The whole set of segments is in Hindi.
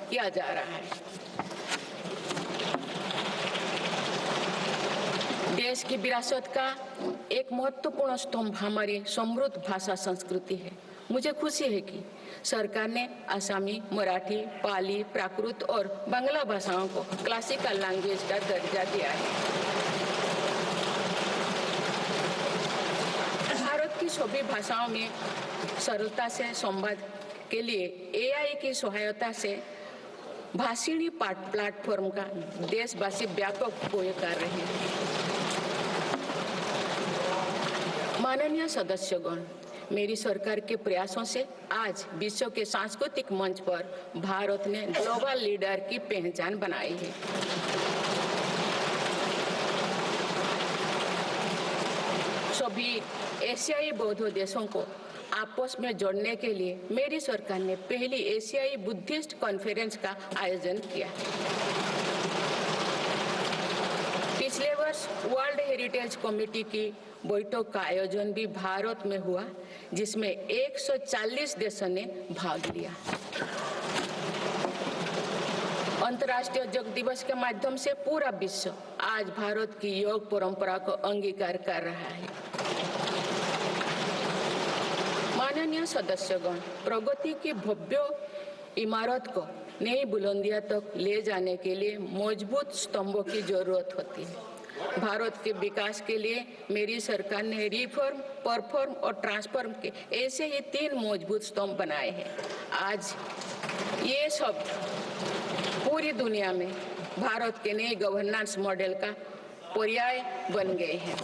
किया जा रहा है। देश की विरासत का एक महत्वपूर्ण स्तंभ हमारी समृद्ध भाषा संस्कृति है। मुझे खुशी है कि सरकार ने आसामी, मराठी, पाली, प्राकृत और बांग्ला भाषाओं को क्लासिकल लैंग्वेज का दर्जा दिया है। भारत की सभी भाषाओं में सरलता से संवाद के लिए एआई की सहायता से भाषिणी प्लेटफॉर्म का देशवासी व्यापक उपयोग कर रहे हैं। माननीय सदस्यगण, मेरी सरकार के प्रयासों से आज विश्व के सांस्कृतिक मंच पर भारत ने ग्लोबल लीडर की पहचान बनाई है। सभी एशियाई बौद्ध देशों को आपस में जोड़ने के लिए मेरी सरकार ने पहली एशियाई बुद्धिस्ट कॉन्फ्रेंस का आयोजन किया। पिछले वर्ष वर्ल्ड हेरिटेज कमेटी की बैठक का आयोजन भी भारत में हुआ, जिसमें 140 देशों ने भाग लिया। अंतर्राष्ट्रीय योग दिवस के माध्यम से पूरा विश्व आज भारत की योग परंपरा को अंगीकार कर रहा है। माननीय सदस्यगण, प्रगति की भव्य इमारत को नई बुलंदियों तक ले जाने के लिए मजबूत स्तंभों की जरूरत होती है। भारत के विकास के लिए मेरी सरकार ने रिफॉर्म, परफॉर्म और ट्रांसफॉर्म के ऐसे ही 3 मजबूत स्तंभ बनाए हैं। आज ये सब पूरी दुनिया में भारत के नए गवर्नेंस मॉडल का पर्याय बन गए हैं।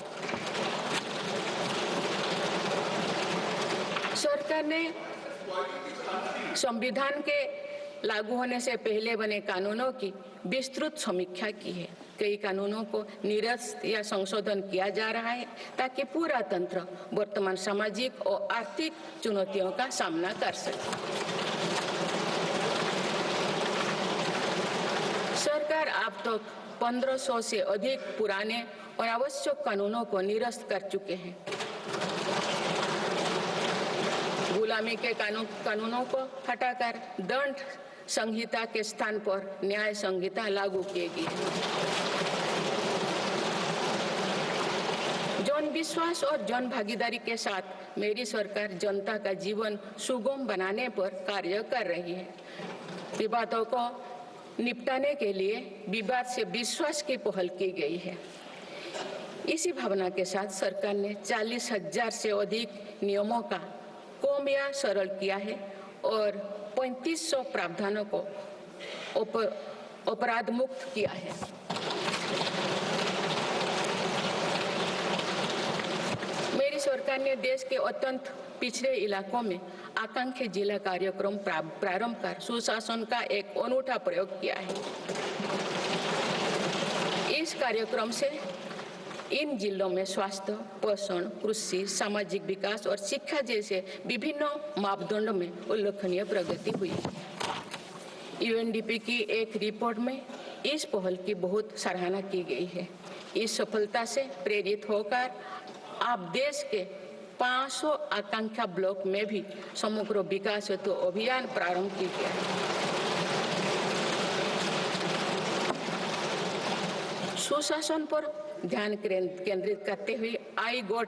सरकार ने संविधान के लागू होने से पहले बने कानूनों की विस्तृत समीक्षा की है। कई कानूनों को निरस्त या संशोधन किया जा रहा है ताकि पूरा तंत्र वर्तमान सामाजिक और आर्थिक चुनौतियों का सामना कर सके। सरकार अब तक 1500 से अधिक पुराने और आवश्यक कानूनों को निरस्त कर चुके हैं। गुलामी के कानूनों को हटाकर दंड संहिता के स्थान पर न्याय संहिता लागू की गई है। जन विश्वास और जन भागीदारी के साथ मेरी सरकार जनता का जीवन सुगम बनाने पर कार्य कर रही है। विवादों को निपटाने के लिए विवाद से विश्वास की पहल की गई है। इसी भावना के साथ सरकार ने 40,000 से अधिक नियमों का कम या सरल किया है और 3500 प्रावधानों को अपराध मुक्त किया है। मेरी सरकार ने देश के अत्यंत पिछड़े इलाकों में आकांक्षी जिला कार्यक्रम प्रारंभ कर सुशासन का एक अनूठा प्रयोग किया है। इस कार्यक्रम से इन जिलों में स्वास्थ्य, पोषण, कृषि, सामाजिक विकास और शिक्षा जैसे विभिन्न मापदंडों में उल्लेखनीय प्रगति हुई। यूएनडीपी की एक रिपोर्ट में इस पहल की बहुत सराहना की गई है। इस सफलता से प्रेरित होकर अब देश के 500 आकांक्षा ब्लॉक में भी समग्र विकास हेतु अभियान प्रारंभ किया गया है। सुशासन पर ध्यान केंद्रित करते हुए आई गोट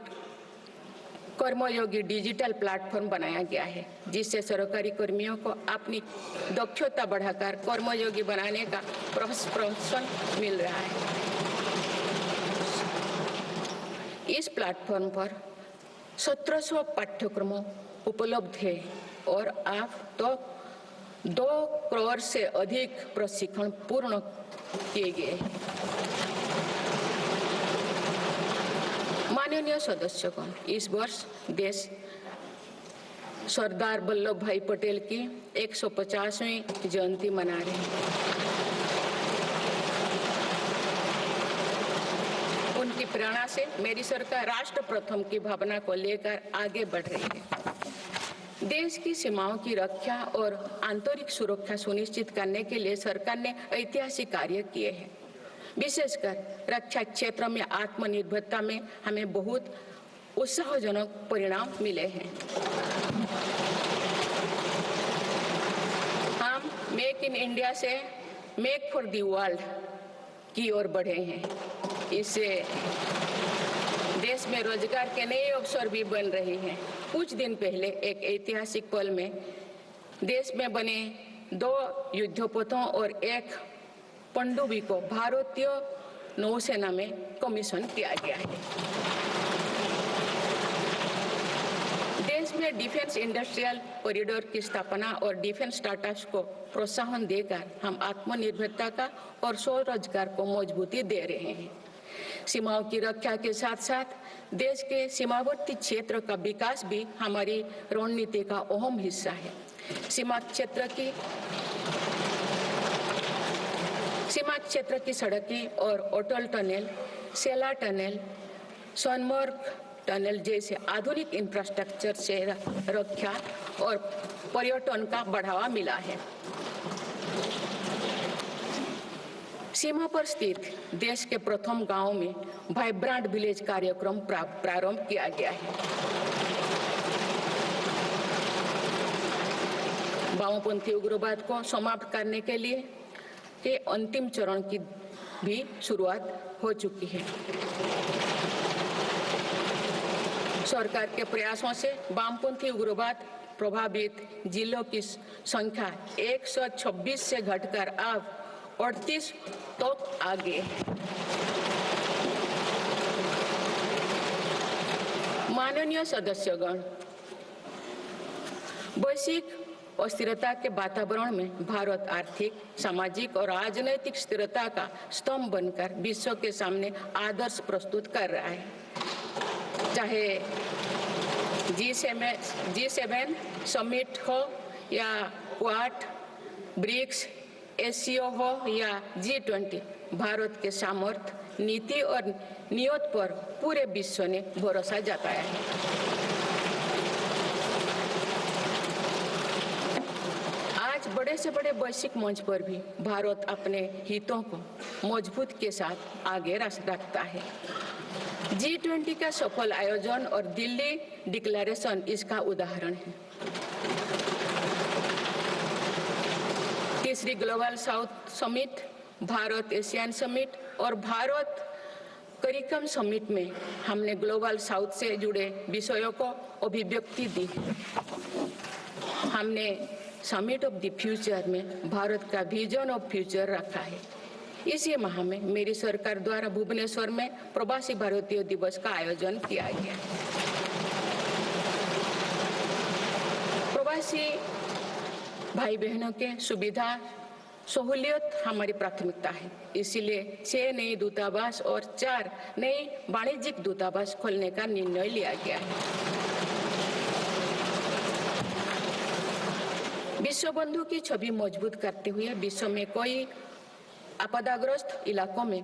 कर्मयोगी डिजिटल प्लेटफॉर्म बनाया गया है, जिससे सरकारी कर्मियों को अपनी दक्षता बढ़ाकर कर्मयोगी बनाने का प्रोत्साहन मिल रहा है। इस प्लेटफॉर्म पर 1700 पाठ्यक्रमों उपलब्ध है और अब तो 2 करोड़ से अधिक प्रशिक्षण पूर्ण किए गए हैं। माननीय सदस्यगण, इस वर्ष देश सरदार वल्लभ भाई पटेल की 150वीं जयंती मना रहे हैं। उनकी प्रेरणा से मेरी सरकार राष्ट्र प्रथम की भावना को लेकर आगे बढ़ रही है। देश की सीमाओं की रक्षा और आंतरिक सुरक्षा सुनिश्चित करने के लिए सरकार ने ऐतिहासिक कार्य किए हैं। विशेषकर रक्षा क्षेत्र में आत्मनिर्भरता में हमें बहुत उत्साहजनक परिणाम मिले हैं। हम मेक इन इंडिया से मेक फॉर दी वर्ल्ड की ओर बढ़े हैं। इससे देश में रोजगार के नए अवसर भी बन रहे हैं। कुछ दिन पहले एक ऐतिहासिक पल में देश में बने 2 युद्धपोतों और 1 पनडुब्बी को भारतीय नौसेना में कमीशन किया गया है। देश में डिफेंस इंडस्ट्रियल कॉरिडोर की स्थापना और डिफेंस स्टार्टअप्स को प्रोत्साहन देकर हम आत्मनिर्भरता का और स्वरोजगार को मजबूती दे रहे हैं। सीमाओं की रक्षा के साथ साथ देश के सीमावर्ती क्षेत्र का विकास भी हमारी रणनीति का अहम हिस्सा है। सीमा क्षेत्र की सड़कें और अटल टनल, सेला टनल, सोनमर्ग टनल जैसे आधुनिक इंफ्रास्ट्रक्चर से रक्षा और पर्यटन का बढ़ावा मिला है। सीमा पर स्थित देश के प्रथम गांव में वाइब्रेंट विलेज कार्यक्रम प्रारंभ किया गया है। वामपंथी उग्रवाद को समाप्त करने के लिए के अंतिम चरण की भी शुरुआत हो चुकी है। सरकार के प्रयासों से वामपंथी उग्रवाद प्रभावित जिलों की संख्या 126 से घटकर अब 38 तक आ गई है। माननीय सदस्यगण, वैश्विक अस्थिरता के वातावरण में भारत आर्थिक, सामाजिक और राजनैतिक स्थिरता का स्तंभ बनकर विश्व के सामने आदर्श प्रस्तुत कर रहा है। चाहे G7 समिट हो या क्वाड, ब्रिक्स, एससीओ हो या G20, भारत के सामर्थ्य, नीति और नियत पर पूरे विश्व ने भरोसा जताया है। आज बड़े से बड़े वैश्विक मंच पर भी भारत अपने हितों को मजबूत के साथ आगे रखता है। G20 का सफल आयोजन और दिल्ली डिक्लेरेशन इसका उदाहरण है। तीसरी global south summit, Bharat Asian summit और भारत करिकम समिट में हमने ग्लोबल साउथ से जुड़े विषयों को अभिव्यक्ति दी। हमने समिट ऑफ द फ्यूचर में भारत का विजन ऑफ फ्यूचर रखा है। इसी माह में मेरी सरकार द्वारा भुवनेश्वर में प्रवासी भारतीय दिवस का आयोजन किया गया। प्रवासी भाई बहनों के सुविधा सहूलियत हमारी प्राथमिकता है। इसीलिए 6 नए दूतावास और 4 नए वाणिज्यिक दूतावास खोलने का निर्णय लिया गया है। विश्व बंधु की छवि मजबूत करते हुए विश्व में कोई आपदाग्रस्त इलाकों में